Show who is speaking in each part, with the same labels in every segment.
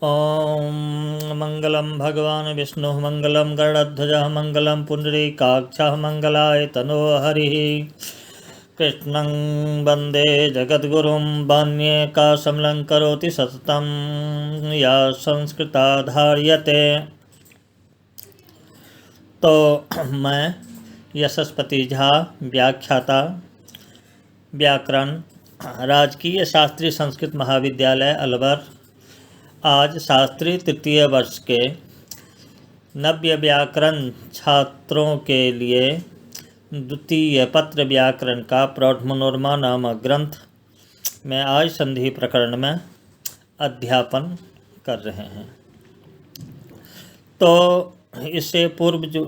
Speaker 1: ॐ मङ्गलं भगवान् विष्णुः मङ्गलं गरुडध्वजः मङ्गलं पुण्डरीकाक्षः मङ्गलाय तनोः हरिः। कृष्णं वन्दे जगद्गुरुं वाण्येकाशमलं करोति सततं या संस्कृता धार्यते। तो मैं यशस्पति झा, व्याख्याता, व्याकरण, राजकीय शास्त्रीय संस्कृत महाविद्यालय अलवर, आज शास्त्री तृतीय वर्ष के नव्य व्याकरण छात्रों के लिए द्वितीय पत्र व्याकरण का प्रौढ़ मनोरमा नामक ग्रंथ में आज संधि प्रकरण में अध्यापन कर रहे हैं। तो इससे पूर्व जो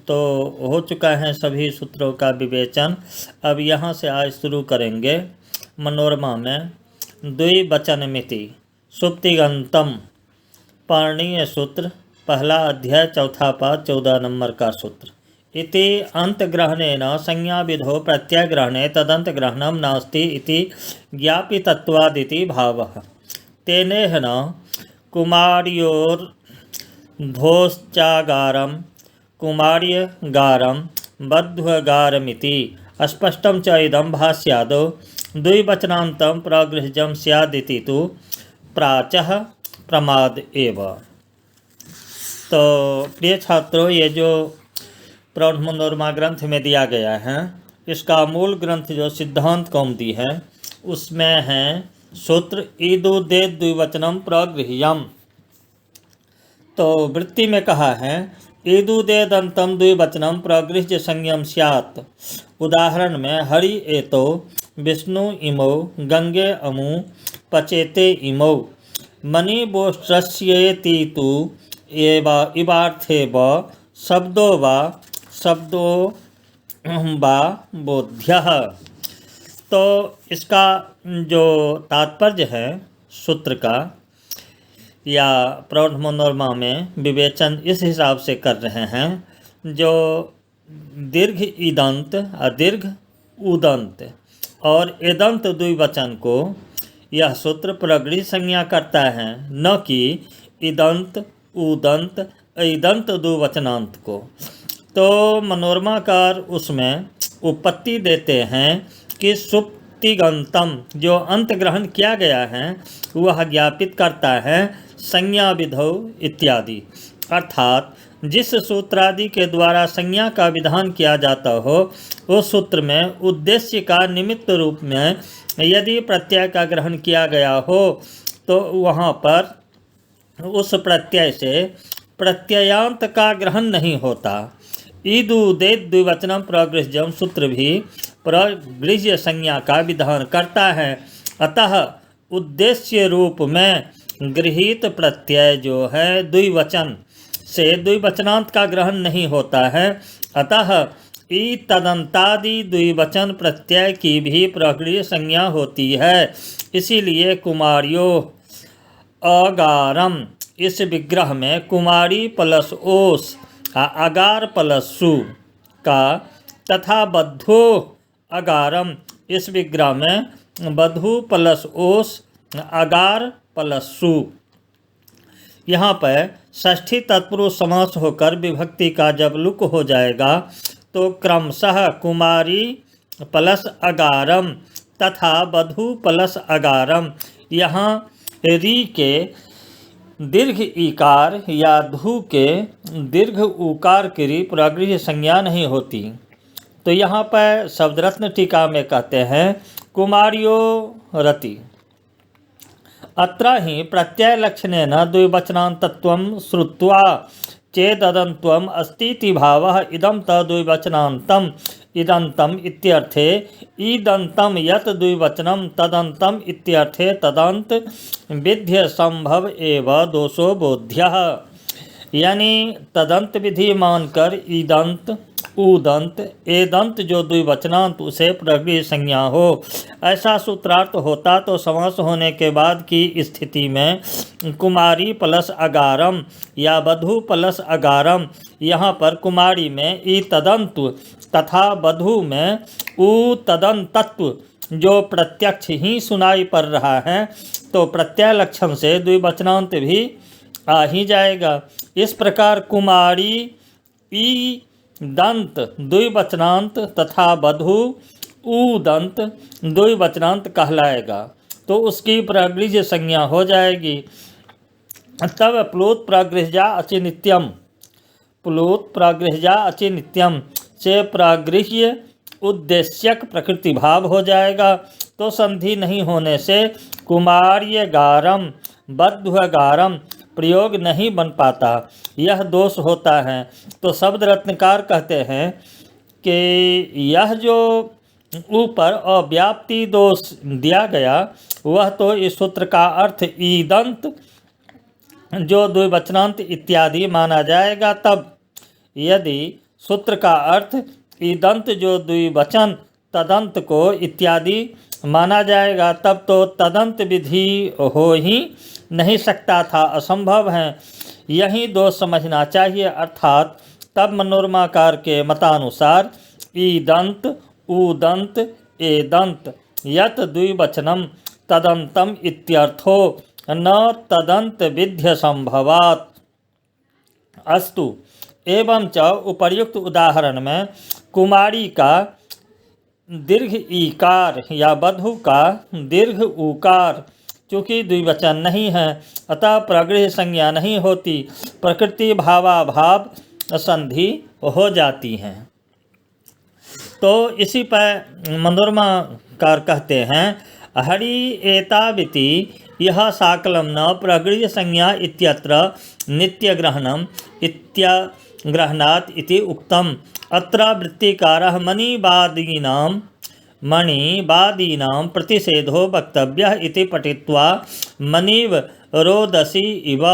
Speaker 1: तो हो चुका है सभी सूत्रों का विवेचन। अब यहाँ से आज शुरू करेंगे मनोरमा में द्विवचनमिति सुप्तिगंतम पाणिनीय सूत्र, पहला अध्याय, चौथा पाद, 14 नंबर का सूत्र। इति अंतग्रहणेन संज्ञाविधौ प्रत्ययग्रहणे तदंतग्रहणं नास्ति इति ज्ञापितत्वादिति भावः। तेनेह न कुमार्योर्धोश्चागारं कुमार्यगारं बध्वगारमिति अस्पष्टं च इदं भाष्यादौ द्विवचनान्तं प्रगृह्यं स्यादिति तु प्राचः प्रमाद एव। तो प्रिय छात्रों, ये जो प्रौढ़ मनोरमा ग्रंथ में दिया गया है, इसका मूल ग्रंथ जो सिद्धांत कौमुदी है उसमें है सूत्र ईदुदे द्विवचनम प्रगृह्यम। तो वृत्ति में कहा है ईदुदे दंतम द्विवचनम प्रगृह्य संयम स्यात्। उदाहरण में हरि एतो विष्णु इमौ गंगे अमु पचेते इमौ मणिबोष्ट्रस्येति तु इवार्थे व शब्दो वा बोध्यः। तो इसका जो तात्पर्य है सूत्र का या प्रौढ़ मनोरमा में विवेचन इस हिसाब से कर रहे हैं, जो दीर्घ ईदंत, दीर्घ उदंत और एदंत द्विवचन को यह सूत्र प्रगृह्य संज्ञा करता है, न कि ईदंत उदंत ऐदंत द्विवचनांत को। तो मनोरमाकार उसमें उपपत्ति देते हैं कि सुप्तिगंतम जो अंत ग्रहण किया गया है वह ज्ञापित करता है संज्ञा विधौ इत्यादि, अर्थात जिस सूत्रादि के द्वारा संज्ञा का विधान किया जाता हो उस सूत्र में उद्देश्य का निमित्त रूप में यदि प्रत्यय का ग्रहण किया गया हो तो वहाँ पर उस प्रत्यय से प्रत्ययांत का ग्रहण नहीं होता। ईदुदे द्विवचनम प्रगृह्यम सूत्र भी प्रगृह्य संज्ञा का विधान करता है, अतः उद्देश्य रूप में गृहीत प्रत्यय जो है द्विवचन से द्विवचनांत का ग्रहण नहीं होता है, अतः ई तदंतादि द्विवचन प्रत्यय की भी प्रगृह्य संज्ञा होती है। इसीलिए कुमारियो अगारम इस विग्रह में कुमारी प्लस ओस अगार प्लस सु का, तथा बद्धो अगारम इस विग्रह में बधु प्लस ओस अगार प्लस सु। यहाँ पर षष्ठी तत्पुरुष समास होकर विभक्ति का जब लुक हो जाएगा तो क्रमशः कुमारी प्लस अगारम तथा बधु प्लस अगारम, यहाँ री के दीर्घ ईकार या धू के दीर्घ उकार की प्रगृह्य संज्ञा नहीं होती। तो यहाँ पर शब्दरत्न टीका में कहते हैं कुमारियो रति अत्र हि प्रत्यय लक्षणेन द्विवचनान्तत्वं श्रुत्वा चेददन्त्वम् अस्तीति भावः इदं तद्विवचनान्तम् इदन्तम् इत्यर्थे ईदन्तं यत् द्विवचनं तदन्तम् इत्यर्थे तदन्त विध्य संभव एव दोषो बोध्यः। यानी तदंत विधि मानकर ईदंत उदंत एदंत जो द्विवचनांत उसे प्रगृह्य संज्ञा हो, ऐसा सूत्रार्थ होता तो समास होने के बाद की स्थिति में कुमारी प्लस अगारम या बधु प्लस अगारम, यहाँ पर कुमारी में ई तदंत तथा बधु में उ तदंतत्व जो प्रत्यक्ष ही सुनाई पड़ रहा है, तो प्रत्यय लक्षण से द्विवचनांत भी आ ही जाएगा। इस प्रकार कुमारी ई दंत द्विवचनांत तथा वधू ऊ दंत द्विवचनांत कहलाएगा, तो उसकी प्रगृह्य संज्ञा हो जाएगी। तब प्लुत प्रगृह्या अचिनित्यम, प्लुत प्रगृह्या अचिनित्यम से प्रगृह्य उद्देश्यक प्रकृति भाव हो जाएगा। तो संधि नहीं होने से कुमार्य गारम बद्धगारम प्रयोग नहीं बन पाता, यह दोष होता है। तो शब्द रत्नकार कहते हैं कि यह जो ऊपर अव्याप्ति दोष दिया गया, वह तो इस सूत्र का अर्थ ईदंत जो द्विवचनांत इत्यादि माना जाएगा। तब यदि सूत्र का अर्थ ईदंत जो द्विवचन तदंत को इत्यादि माना जाएगा, तब तो तदंत विधि हो ही नहीं सकता था, असंभव है। यही दोष समझना चाहिए। अर्थात तब मनोरमाकार के मतानुसार ईदंत उदंत एदंत यत द्विवचनम तदंतम इत्यर्थो न तदंत विध्य संभवात्। अस्तु। एवं च उपर्युक्त उदाहरण में कुमारी का दीर्घ ईकार या वधू का दीर्घ ऊकार चूँकि द्विवचन नहीं है, अतः प्रगृह्य संज्ञा नहीं होती, प्रकृति भावाभाव संधि हो जाती हैं। तो इसी पर मनोरमाकार कहते हैं हरि एताविति यह साकलम न प्रगृह्य संज्ञा इत्यत्र नित्यग्रहणम इत्यग्रहणात् इति उक्तम। अत्र वृत्तिकारः मणिवादीनां प्रतिषेधो वक्तव्यः इति पठित्वा मणिव रोदसी इव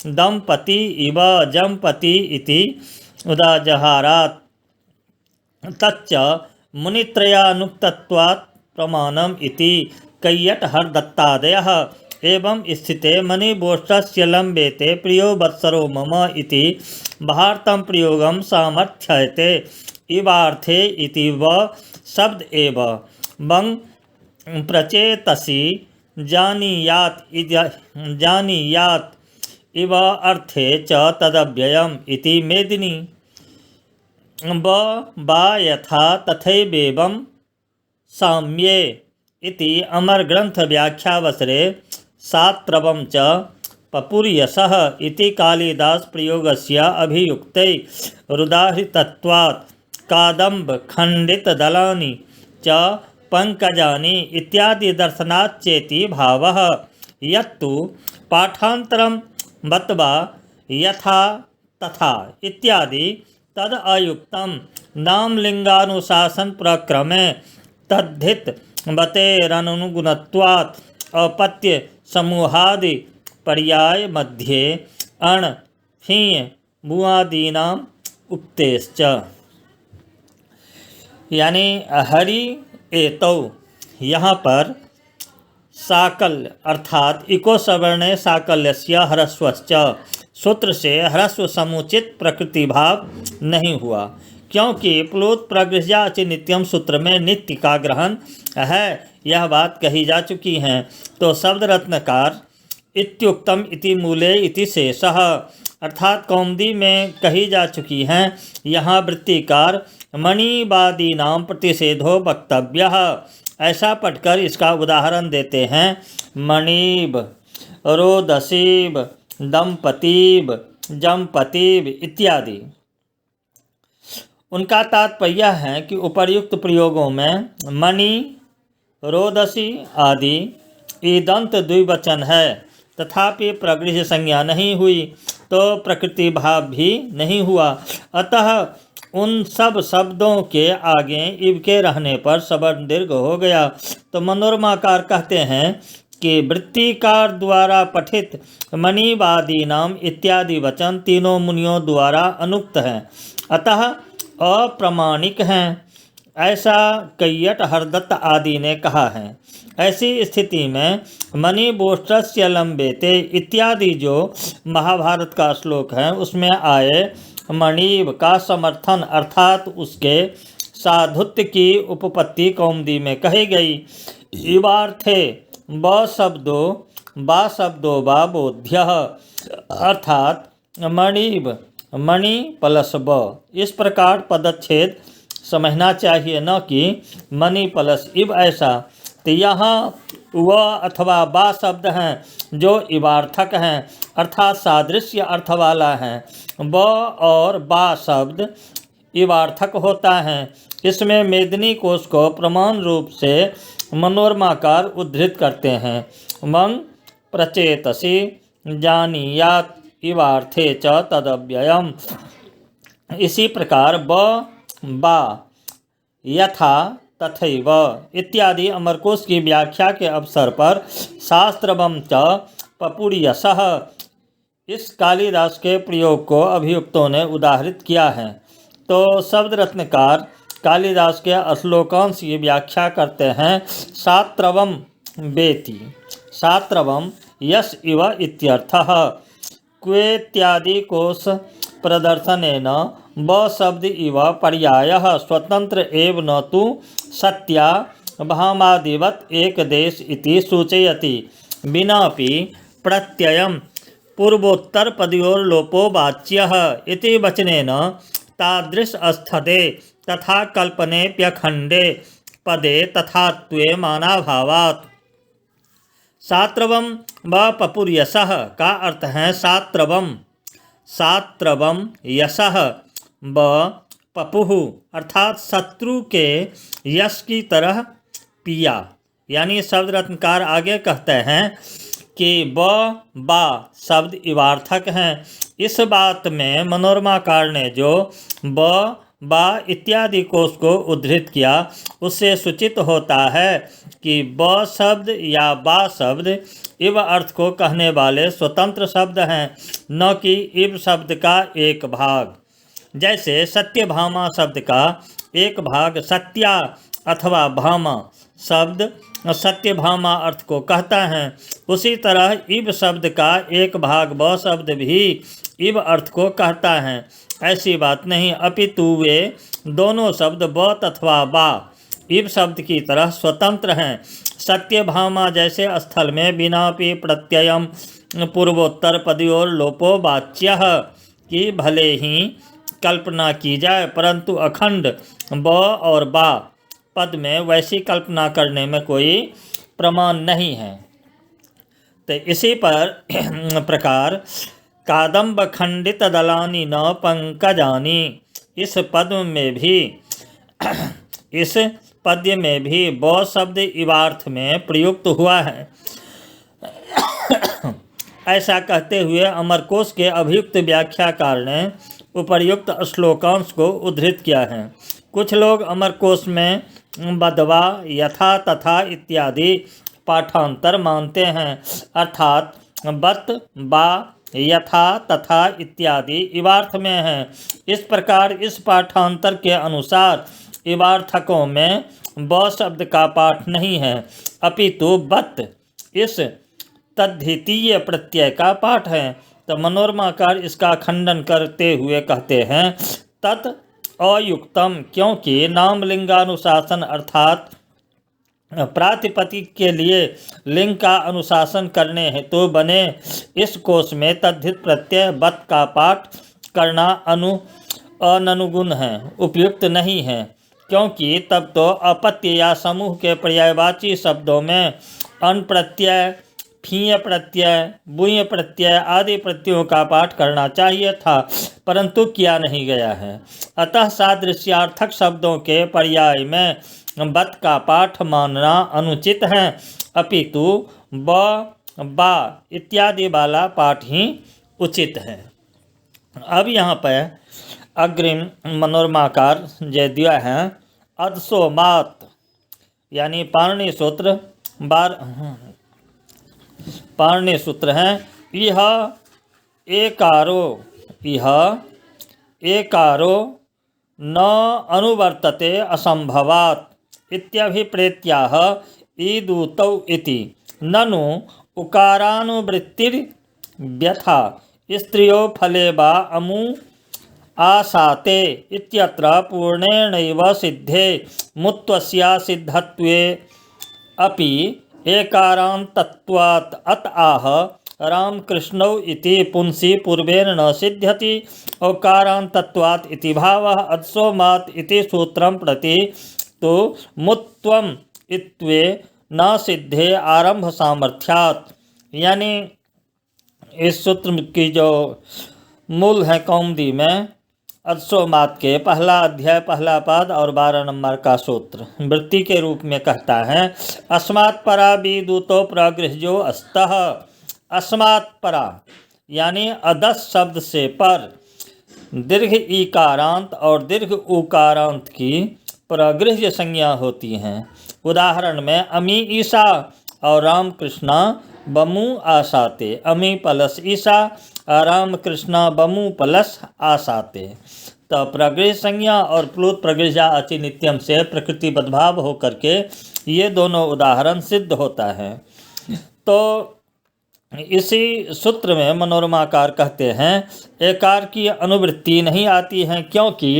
Speaker 1: दंपति इव जंपति इति उदाजहारात्। तच्च मुनित्रयानुक्तत्वात् प्रमाणम् इति कैयटहरदत्तादयः। एवं स्थिते मणिबोष्ठस्य लम्बेते प्रियो वत्सरो मम इति भारतं प्रयोगं सामर्थ्यते इवार्थे इति व शब्द एव वं प्रचेतसि जानीयात् इव अर्थे च तदव्ययम् इति मेदिनी वा यथा तथैवेवं साम्ये इति अमर ग्रंथ व्याख्यावसरे सात्रवं च पपुर्यसः इति कालिदास प्रयोगस्य अभियुक्ते रुदाहृतत्वात् कादम्ब खंडित दलानि च पंकजानि इत्यादि दर्शनात् चेति भावः। यत्तु पाठांतरं बत्वा यथा तथा इत्यादि तद अयुक्तम नामलिंगानुशासन प्रक्रमे तद्धित बतेरनुगुणत्वात् अपत्य समूहादि पर्याय मध्ये अण फीय बुआदीनाम उपतेश्च। यानी हरि एतौ यहाँ पर साकल्य अर्थात इको सवर्णे साकल्यस्य ह्रस्वश्च सूत्र से ह्रस्व समुचित प्रकृति भाव नहीं हुआ, क्योंकि प्लुत प्रगृह्या अचिनित्यम सूत्र में नित्य का ग्रहण है, यह बात कही जा चुकी है। तो शब्द रत्नकार इत्युक्तम इति मूले इति शेषः अर्थात कौमुदी में कही जा चुकी हैं, यहाँ वृत्तिकार मणिवादीनां प्रतिषेधो वक्तव्यः ऐसा पढ़कर इसका उदाहरण देते हैं। मणिब रोदसीब दंपतीब जंपतीब इत्यादि। उनका तात्पर्य है कि उपर्युक्त प्रयोगों में मणि रोदसी आदि ईदंत द्विवचन है, तथापि प्रगृह्य संज्ञा नहीं हुई, तो प्रकृति भाव भी नहीं हुआ। अतः उन सब शब्दों के आगे इव के रहने पर सवर्ण दीर्घ हो गया। तो मनोरमाकार कहते हैं कि वृत्तिकार द्वारा पठित मणिवादी नाम इत्यादि वचन तीनों मुनियों द्वारा अनुक्त हैं, अतः अप्रमाणिक हैं, ऐसा कैयट हरदत्त आदि ने कहा है। ऐसी स्थिति में मणिबोष्ठस्य लंबेते इत्यादि जो महाभारत का श्लोक है उसमें आए मणिव का समर्थन अर्थात उसके साधुत्व की उपपत्ति कौमुदी में कही गई। इवार्थे ब शब्दो वा बोध्य अर्थात मणि प्लस ब। इस प्रकार पदच्छेद समझना चाहिए, न कि मणि प्लस इव ऐसा। तो यहाँ व अथवा बा शब्द हैं जो इवार्थक हैं अर्थात सादृश्य अर्थ वाला है। ब और बा शब्द इवार्थक होता है। इसमें मेदिनी कोश को प्रमाण रूप से मनोरमाकार उद्धृत करते हैं। मंग प्रचेतसी जानीयात इवार्थे च तदव्ययम्। इसी प्रकार ब बा यथा तथैव इत्यादि अमरकोश की व्याख्या के अवसर पर शास्त्रवं च पपुर्यसः इस कालिदास के प्रयोग को अभियुक्तों ने उदाहरित किया है। तो शब्द रत्नकार कालिदास के श्लोकांश की व्याख्या करते हैं। शास्त्रवं वेति शास्त्रवं यश इव इत्यर्थः। क्वेत्यादि कोश प्रदर्शनेन ब शब्द इव पर्यायः स्वतंत्र एव न तु सत्या भामादिवत् एकदेश इति सूचयति। विनापि प्रत्ययम् पूर्वोत्तरपदयोर्लोपो वाच्यः इति वचनेन तादृश स्थते तथा कल्पनेऽप्यखण्डे पदे तथात्वे मानाभावात्। शास्त्रवं व पपुर्यसः का अर्थ है शास्त्रवं यशः व पपुः अर्थात शत्रु के यश की तरह पिया। यानी शब्द रत्नकार आगे कहते हैं कि ब बा शब्द इवार्थक हैं। इस बात में मनोरमाकार ने जो ब बा इत्यादि कोश को उद्धृत किया उससे सूचित होता है कि ब शब्द या बा शब्द इव अर्थ को कहने वाले स्वतंत्र शब्द हैं, न कि इव शब्द का एक भाग। जैसे सत्यभामा शब्द का एक भाग सत्या अथवा भामा शब्द सत्यभामा अर्थ को कहता है, उसी तरह इव शब्द का एक भाग ब शब्द भी इव अर्थ को कहता है। ऐसी बात नहीं, अपितु वे दोनों शब्द ब तथा बा इव शब्द की तरह स्वतंत्र हैं। सत्यभामा जैसे स्थल में बिनापि प्रत्ययम पूर्वोत्तर पदयोर लोपो वाच्यः कि भले ही कल्पना की जाए परंतु अखंड ब और बा पद में वैसी कल्पना करने में कोई प्रमाण नहीं है। तो इसी प्रकार कादम्ब खंडित दलानी न पंकजानी इस पद्य में भी ब शब्द इवार्थ में प्रयुक्त हुआ है। ऐसा कहते हुए अमरकोश के अभियुक्त व्याख्याकार ने उपर्युक्त श्लोकांश को उद्धृत किया है। कुछ लोग अमरकोश में बदवा यथा तथा इत्यादि पाठांतर मानते हैं, अर्थात बत बा यथा तथा इत्यादि इवार्थ में है। इस प्रकार इस पाठांतर के अनुसार इवार्थकों में ब शब्द का पाठ नहीं है, अपितु बत इस तद्धितीय प्रत्यय का पाठ है। तो मनोरमाकार इसका खंडन करते हुए कहते हैं तत् अयुक्तम, क्योंकि नामलिंगानुशासन अर्थात प्रातिपदिक के लिए लिंग का अनुशासन करने हेतु बने इस कोश में तद्धित प्रत्यय बत का पाठ करना अनुगुण है, उपयुक्त नहीं है, क्योंकि तब तो अपत्य या समूह के पर्यायवाची शब्दों में अन प्रत्यय फीय प्रत्यय बुय प्रत्यय आदि प्रत्ययों का पाठ करना चाहिए था, परंतु किया नहीं गया है। अतः सादृश्यार्थक शब्दों के पर्याय में बत का पाठ मानना अनुचित है, अपितु ब बा इत्यादि वाला पाठ ही उचित है। अब यहाँ पर अग्रिम मनोरमाकार जो दिया है अदसोमात यानी पाणिनि सूत्र हैं। यह एकारो न अनुवर्तते असंभवात् इत्यभिप्रेत्याह ईदूतौ इति ननु उकारानुवृत्तिर्व्यथा स्त्रियो फले वा आसाते इत्यत्र पूर्णेनैव सिद्धे मुत्वस्य सिद्धत्वे अपि एकारान्तत्वात् अत आह रामकृष्णौ इति पुंसि पूर्वेण न सिद्ध्यति औकारान्तत्वात् इति भावः अदसोमात् इति सूत्रं प्रति तो मुत्वम् इत्वे न सिद्धे आरंभ सामर्थ्यात्। यानी इस सूत्र की जो मूल है कौमुदी में अदसोमात के पहला अध्याय पहला पद और 12 नंबर का सूत्र वृत्ति के रूप में कहता है अस्मात् परा विदूतो प्रगृह्यो अस्तः। अस्मात् परा यानी अदस शब्द से पर दीर्घ ईकारांत और दीर्घ उकारांत की प्रगृह्य संज्ञा होती हैं। उदाहरण में अमी ईसा और रामकृष्णा बमु आसाते। अमी प्लस ईसा रामकृष्णा बमु प्लस आसाते। तो प्रगृह्य संज्ञा और प्लुत प्रगृह्या अचि नित्यम से प्रकृति बदभाव होकर के ये दोनों उदाहरण सिद्ध होता है। तो इसी सूत्र में मनोरमाकार कहते हैं एकार की अनुवृत्ति नहीं आती है क्योंकि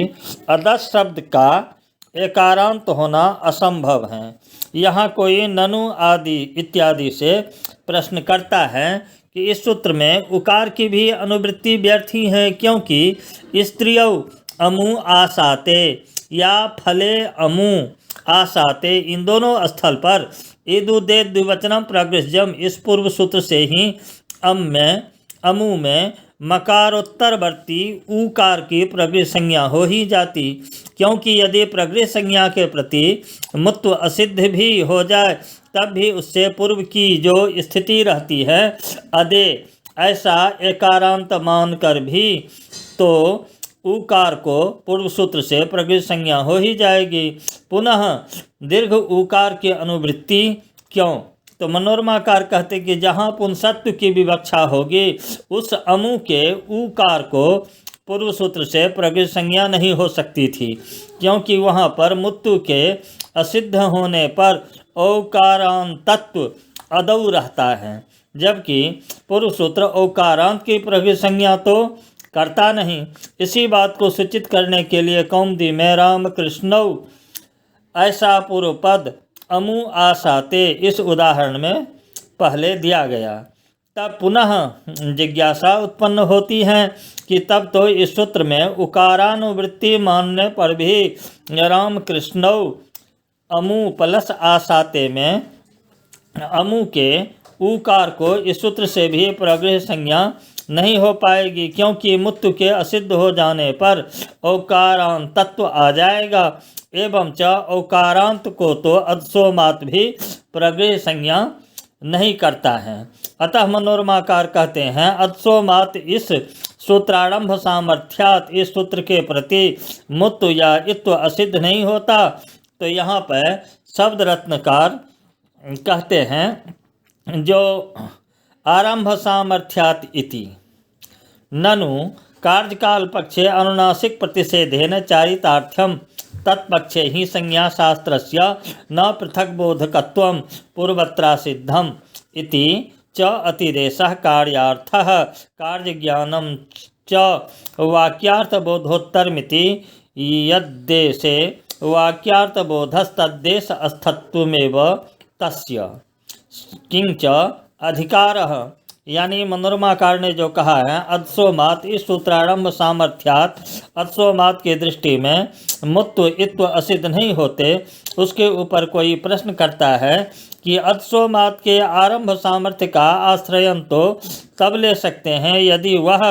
Speaker 1: अदस शब्द का एकारांत होना असंभव है। यहाँ कोई ननु आदि इत्यादि से प्रश्न करता है कि इस सूत्र में उकार की भी अनुवृत्ति व्यर्थी है क्योंकि स्त्रियौ अमु आसाते या फले अमु आसाते इन दोनों स्थल पर ईदुदे द्विवचनम प्रगृह्यम इस पूर्व सूत्र से ही अमु में मकारोत्तरवर्ती ऊकार की प्रगृह्य संज्ञा हो ही जाती क्योंकि यदि प्रगृह्य संज्ञा के प्रति मुत्व असिद्ध भी हो जाए तब भी उससे पूर्व की जो स्थिति रहती है अदे ऐसा एकारांत मानकर भी तो उकार को पूर्व सूत्र से प्रगृह्य संज्ञा हो ही जाएगी। पुनः दीर्घ उकार की अनुवृत्ति क्यों? तो मनोरमाकार कहते कि जहाँ पुंसत्व की विवक्षा होगी उस अमु के उकार को पूर्व सूत्र से प्रगृह्य संज्ञा नहीं हो सकती थी क्योंकि वहाँ पर मुत्तु के असिद्ध होने पर औकारांतत्व अदौ रहता है जबकि पूर्व सूत्र औकारांत की प्रगृह्य संज्ञा तो करता नहीं। इसी बात को सूचित करने के लिए कौमुदी में रामकृष्णौ ऐसा पूर्व पद अमु आसाते इस उदाहरण में पहले दिया गया। तब पुनः जिज्ञासा उत्पन्न होती है कि तब तो इस सूत्र में उकारानुवृत्ति मानने पर भी रामकृष्णौ अमु प्लस आसाते में अमु के उकार को इस सूत्र से भी प्रगृह्य संज्ञा नहीं हो पाएगी क्योंकि मुत्तु के असिद्ध हो जाने पर औकारांत तत्व आ जाएगा एवं च औकारांत को तो अदसोमात भी प्रगृह्य संज्ञा नहीं करता है। अतः मनोरमाकार कहते हैं अदसोमात इस सूत्रारंभ सामर्थ्यात इस सूत्र के प्रति मुत्तु या इत्व असिद्ध नहीं होता। तो यहाँ पर शब्द रत्नकार कहते हैं जो आरंभ सामर्थ्यात इति ननु कार्यकाल पक्षे अनुनासिक प्रतिषेधेन चारितार्थ्यम तत्पक्षे ही संज्ञा शास्त्रस्य न पृथक बोधकत्वं पूर्वत्र सिद्धम इति च अतिदेशः कार्यार्थः कार्यज्ञानं च वाक्यार्थबोधोत्तरमिति यद्देशे वाक्यार्थबोधस्तद्देश अस्थत्वमेव तस्य किंच अधिकारः। यानी मनोरमाकार ने जो कहा है अदसोमात इस सूत्रारंभ सामर्थ्यात अदसोमात की दृष्टि में मुत्व इत्व असिद्ध नहीं होते उसके ऊपर कोई प्रश्न करता है कि अदसोमात के आरंभ सामर्थ्य का आश्रयन तो तब ले सकते हैं यदि वह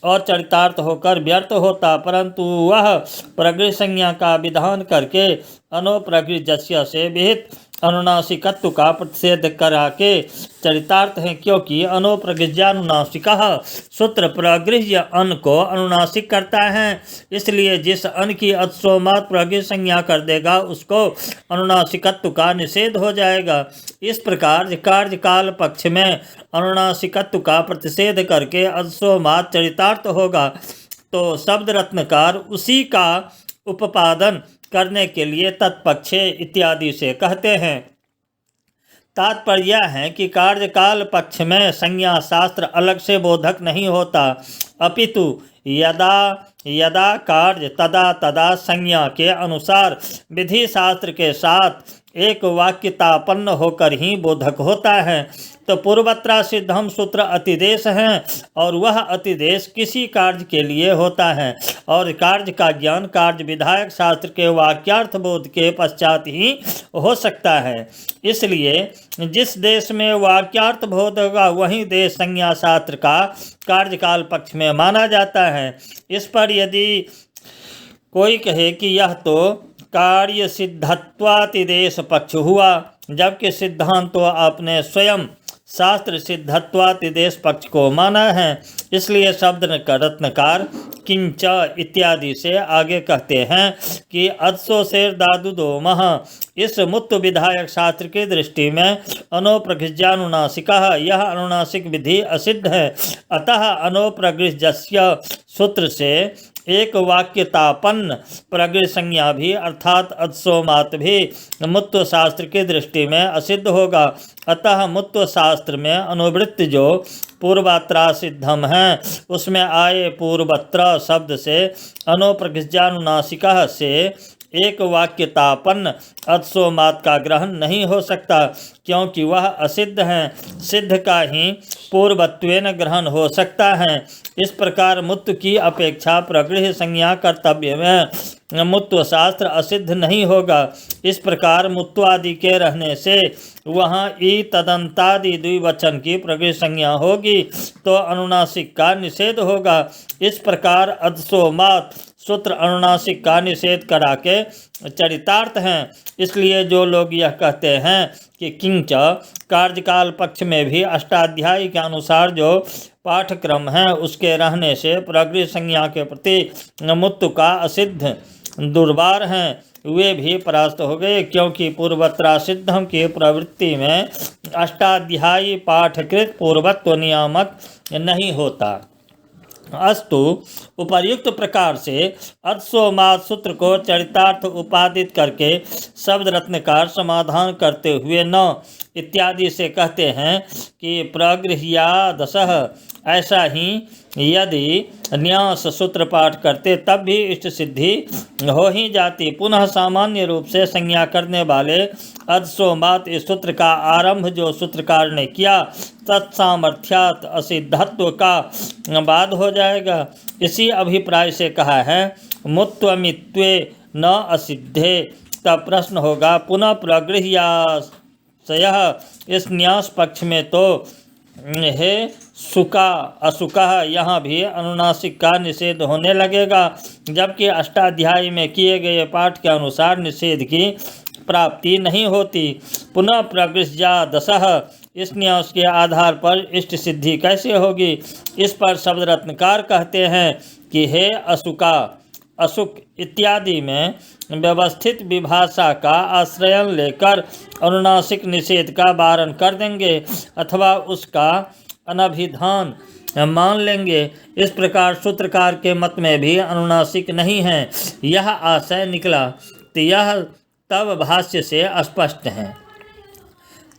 Speaker 1: और चरितार्थ होकर व्यर्थ होता परंतु वह प्रगृह्य संज्ञा का विधान करके अनोप्रगृह्यस्य से विहित अनुनासिकत्व का प्रतिषेध करा के चरितार्थ है क्योंकि अनोप्रगृह्यानुनासिकः सूत्र प्रगृह्य अन को अनुनासिक करता है इसलिए जिस अन की अदसोमात प्रगृह्य संज्ञा कर देगा उसको अनुनासिकत्व का निषेध हो जाएगा। इस प्रकार कार्यकाल पक्ष में अनुनासिकत्व का प्रतिषेध करके अदसोमात चरितार्थ होगा। तो शब्द रत्नकार उसी का उपादन करने के लिए तत्पक्षे इत्यादि से कहते हैं। तात्पर्य यह है कि कार्यकाल पक्ष में संज्ञा शास्त्र अलग से बोधक नहीं होता अपितु यदा यदा कार्य तदा तदा संज्ञा के अनुसार विधि शास्त्र के साथ एक वाक्यतापन्न होकर ही बोधक होता है। तो पूर्वत्र सिद्धम सूत्र अतिदेश हैं और वह अतिदेश किसी कार्य के लिए होता है और कार्य का ज्ञान कार्य विधायक शास्त्र के वाक्यार्थ बोध के पश्चात ही हो सकता है। इसलिए जिस देश में वाक्यार्थ बोध होगा वही देश संज्ञा शास्त्र का कार्यकाल पक्ष में माना जाता है। इस पर यदि कोई कहे कि यह तो कार्य सिद्धत्वातिदेश पक्ष हुआ, जबकि सिद्धांत तो आपने स्वयं शास्त्र सिद्धत्वातिदेश पक्ष को माना है। इसलिए शब्द रत्नकार किंच इत्यादि से आगे कहते हैं कि अदसो शेर दादु दो मह, इस मुक्त विधायक शास्त्र की दृष्टि में अनोप्रगृह्यानुनासिक, यह अनुनासिक विधि असिद्ध है। अतः अनोप्रगृह्यस्य सूत्र से एक वाक्यतापन्न प्रगृह संज्ञा भी अर्थात अदसोमात भी मुत्व शास्त्र की दृष्टि में असिद्ध होगा। अतः मुत्व शास्त्र में अनुवृत्ति जो पूर्वात्रा सिद्धम है उसमें आए पूर्वत्र शब्द से अनोप्रगृह्यानुनासिक से एक वाक्यतापन्न अदसोमात का ग्रहण नहीं हो सकता, क्योंकि वह असिद्ध है। सिद्ध का ही पूर्वत्वेन ग्रहण हो सकता है। इस प्रकार मुत्व की अपेक्षा प्रगृह संज्ञा कर्तव्य में मुत्व शास्त्र असिद्ध नहीं होगा। इस प्रकार मुत्वादि के रहने से वहाँ ई तदंतादि द्विवचन की प्रगृह संज्ञा होगी तो अनुनासिक का निषेध होगा। इस प्रकार अदसोमात सूत्र अनुनासिक का निषेध करा के चरितार्थ हैं। इसलिए जो लोग यह कहते हैं कि किंच कार्यकाल पक्ष में भी अष्टाध्यायी के अनुसार जो पाठक्रम है उसके रहने से प्रगृह संज्ञा के प्रति मुत्व का असिद्ध दुर्वार हैं, वे भी परास्त हो गए, क्योंकि पूर्वत्रा सिद्धम की प्रवृत्ति में अष्टाध्यायी पाठकृत पूर्वत्व नियामक नहीं होता। अस्तु उपर्युक्त प्रकार से अदसोमात सूत्र को चरितार्थ उपादित करके शब्द रत्नकार समाधान करते हुए न इत्यादि से कहते हैं कि प्रगृह्यादशः, ऐसा ही यदि न्यास सूत्र पाठ करते तब भी इष्ट सिद्धि हो ही जाती। पुनः सामान्य रूप से संज्ञा करने वाले अदसोमात इस सूत्र का आरंभ जो सूत्रकार ने किया तत्सामर्थ्यात असिद्धत्व का बाद हो जाएगा। इसी अभिप्राय से कहा है मुत्वमित्वे न असिद्धे। तब प्रश्न होगा पुनः प्रगृह्याशयः, इस न्यास पक्ष में तो है सुका असुका, यहाँ भी अनुनासिक का निषेध होने लगेगा, जबकि अष्टाध्यायी में किए गए पाठ के अनुसार निषेध की प्राप्ति नहीं होती। पुनः प्रगृह्यादशः, इस न्यास के आधार पर इष्ट सिद्धि कैसे होगी? इस पर शब्द रत्नकार कहते हैं कि हे असुका असुक इत्यादि में व्यवस्थित विभाषा का आश्रय लेकर अनुनासिक निषेध का वारण कर देंगे अथवा उसका अनभिधान मान लेंगे। इस प्रकार सूत्रकार के मत में भी अनुनासिक नहीं है, यह आशय निकला, तो यह तब भाष्य से स्पष्ट है।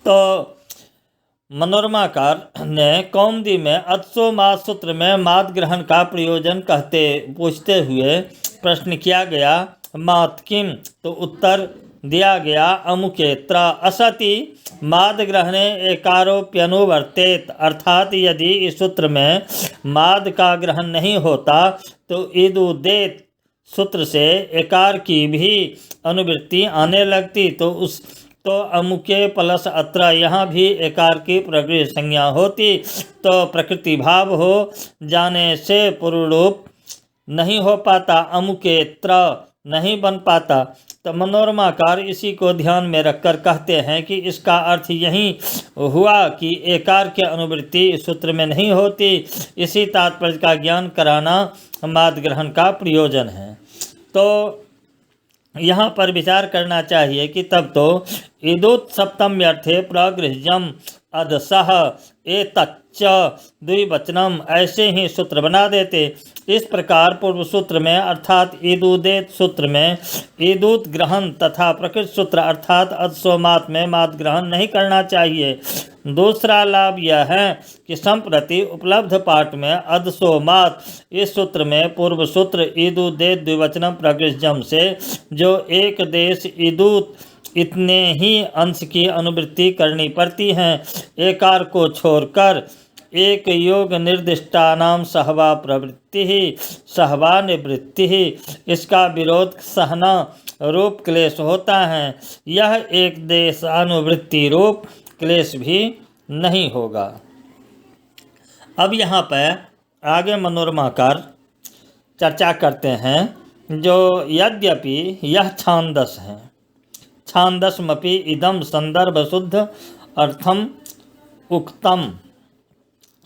Speaker 1: तो मनोरमाकार ने कौमुदी में अदसोमात सूत्र में माद ग्रहण का प्रयोजन पूछते हुए प्रश्न किया गया, मात किम? तो उत्तर दिया गया अमुकेत्र असति माद ग्रहणे एकारोप्यनुवर्तेत, अर्थात यदि इस सूत्र में माद का ग्रहण नहीं होता तो इदुदेत सूत्र से एकार की भी अनुवृत्ति आने लगती, तो अमुके प्लस अत्र यहाँ भी एकार की प्रगृह संज्ञा होती, तो प्रकृति भाव हो जाने से पूर्वरूप नहीं हो पाता, अमुकेत्र नहीं बन पाता। तो मनोरमाकार इसी को ध्यान में रखकर कहते हैं कि इसका अर्थ यही हुआ कि एकार की अनुवृत्ति इस सूत्र में नहीं होती। इसी तात्पर्य का ज्ञान कराना माद ग्रहण का प्रयोजन है। तो यहाँ पर विचार करना चाहिए कि तब तो इदुत सप्तम्यर्थे प्रगृह्यम अदसः एतत् च द्विवचनम ऐसे ही सूत्र बना देते। इस प्रकार पूर्व सूत्र में अर्थात ईदुदेत सूत्र में ईदुत ग्रहण तथा प्रकृत सूत्र अर्थात अदसोमात में मात ग्रहण नहीं करना चाहिए। दूसरा लाभ यह है कि संप्रति उपलब्ध पाठ में अदसोमात इस सूत्र में पूर्व सूत्र ईदुदेत द्विवचनम प्रकृतजम से जो एक देश ईदुत इतने ही अंश की अनुवृत्ति करनी पड़ती है। एकार को छोड़कर एक योग निर्दिष्टानाम सहवा प्रवृत्ति ही सहवा निवृत्ति ही इसका विरोध सहना रूप क्लेश होता है। यह एक देश अनुवृत्ति रूप क्लेश भी नहीं होगा। अब यहाँ पर आगे मनोरमाकार चर्चा करते हैं जो यद्यपि यह छांदस है छांदसमपि इदम संदर्भ शुद्ध अर्थम उक्तम,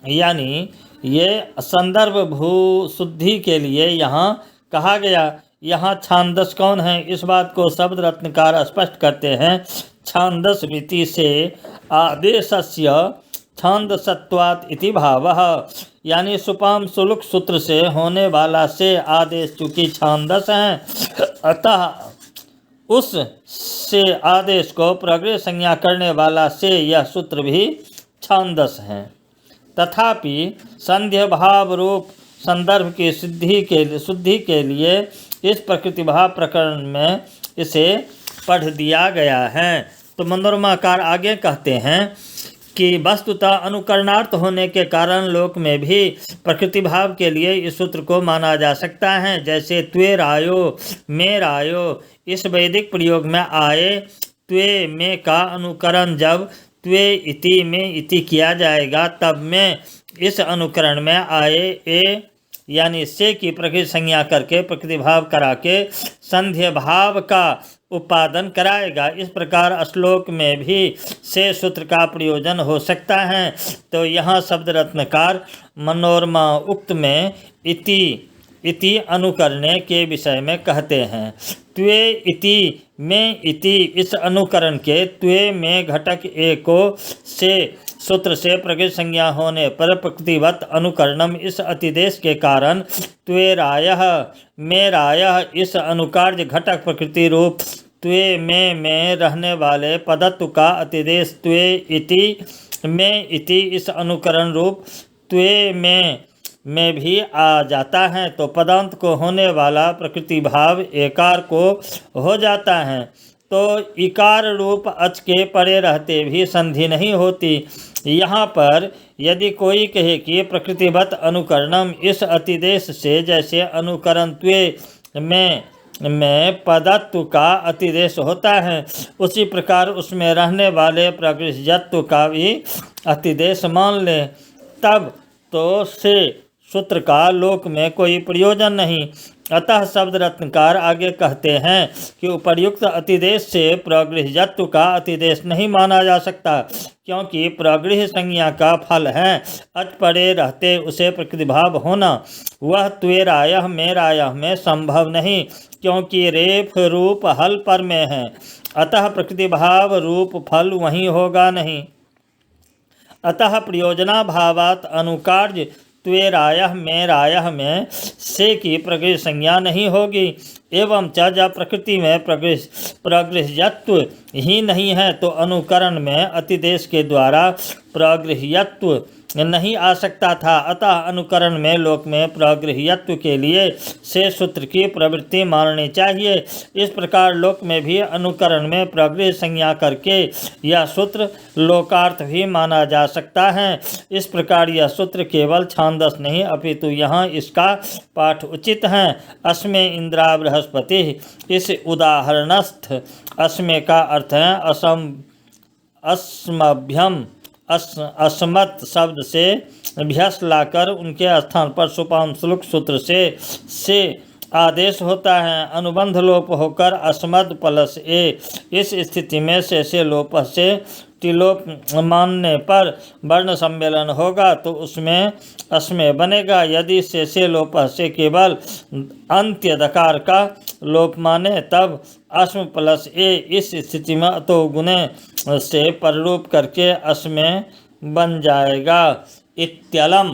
Speaker 1: यानी ये संदर्भ भू शुद्धि के लिए यहाँ कहा गया। यहाँ छांदस कौन है इस बात को शब्द रत्नकार स्पष्ट करते हैं। छांदस मिति से आदेशस्य छांदसत्वात् इति भावः, यानी सुपाम सुलुक सूत्र से होने वाला से आदेश चूँकि छांदस है अतः उस से आदेश को प्रगृह संज्ञा करने वाला से यह सूत्र भी छांदस है। तथापि संध्य भाव रूप संदर्भ की शुद्धि के लिए इस प्रकृति भाव प्रकरण में इसे पढ़ दिया गया है। तो मनोरमाकार आगे कहते हैं कि वस्तुतः अनुकरणार्थ होने के कारण लोक में भी प्रकृति भाव के लिए इस सूत्र को माना जा सकता है। जैसे त्वे रायो में रायो इस वैदिक प्रयोग में आए त्वे में का अनुकरण जब त्वे इति में इति किया जाएगा तब में इस अनुकरण में आए ए यानी से की प्रकृति संज्ञा करके प्रकृति भाव करा के संध्य भाव का उपादन कराएगा। इस प्रकार श्लोक में भी से सूत्र का प्रयोजन हो सकता है। तो यहाँ शब्द रत्नकार मनोरमा उक्त में इति अनुकरणे के विषय में कहते हैं। त्वे इति में इति इस अनुकरण के त्वे में घटक ए को से सूत्र से प्रकृति संज्ञा होने पर प्रकृतिवत अनुकरणम इस अतिदेश के कारण त्वे रायः में रायः इस अनुकार्य घटक प्रकृति रूप त्वे में रहने वाले पदत्व का अतिदेश त्वे इति में इति इस अनुकरण रूप त्वे में भी आ जाता है। तो पदांत को होने वाला प्रकृति भाव एकार को हो जाता है। तो इकार रूप अच के पड़े रहते भी संधि नहीं होती। यहाँ पर यदि कोई कहे कि प्रकृतिवत अनुकरणम इस अतिदेश से जैसे अनुकरण त्वे में पदत्व का अतिदेश होता है उसी प्रकार उसमें रहने वाले प्रकृतिजत्व का भी अतिदेश मान ले तब तो से सूत्र का लोक में कोई प्रयोजन नहीं। अतः शब्द रत्नकार आगे कहते हैं कि उपर्युक्त अतिदेश से प्रगृहजत्व का अतिदेश नहीं माना जा सकता क्योंकि प्रगृह संज्ञा का फल है अच पड़े रहते उसे प्रतिभाव होना। वह त्वेरायः मेरायः में संभव नहीं क्योंकि रेफ रूप हल पर में है अतः प्रतिभाव रूप फल वहीं होगा नहीं। अतः प्रयोजना भावात अनुकार्य त्वेरायः मेरायः में से की प्रगृह संज्ञा नहीं होगी। एवं च जब प्रकृति में प्रगृह्यत्व ही नहीं है तो अनुकरण में अतिदेश के द्वारा प्रगृह्यत्व नहीं आ सकता था। अतः अनुकरण में लोक में प्रगृह्यत्व के लिए से सूत्र की प्रवृत्ति माननी चाहिए। इस प्रकार लोक में भी अनुकरण में प्रगृह संज्ञा करके यह सूत्र लोकार्थ भी माना जा सकता है। इस प्रकार यह सूत्र केवल छांदस नहीं अपितु यहाँ इसका पाठ उचित है। अस्मे इंद्रा बृहस्पति इस उदाहरणस्थ अस्मे का अर्थ है अस्मभ्यम अस्मत् शब्द से भ्यस लाकर उनके स्थान पर सुपाम श्लोक सूत्र से आदेश होता है। अनुबंध लोप होकर अस्मद प्लस ए इस स्थिति में से लोप से टिलोप मानने पर वर्ण सम्मेलन होगा तो उसमें अस्मे बनेगा। यदि से लोप से केवल अंत्य दकार का लोप माने तब अस्म प्लस ए इस स्थिति में अतो गुणे से पररूप करके अस्मे बन जाएगा। इत्यलम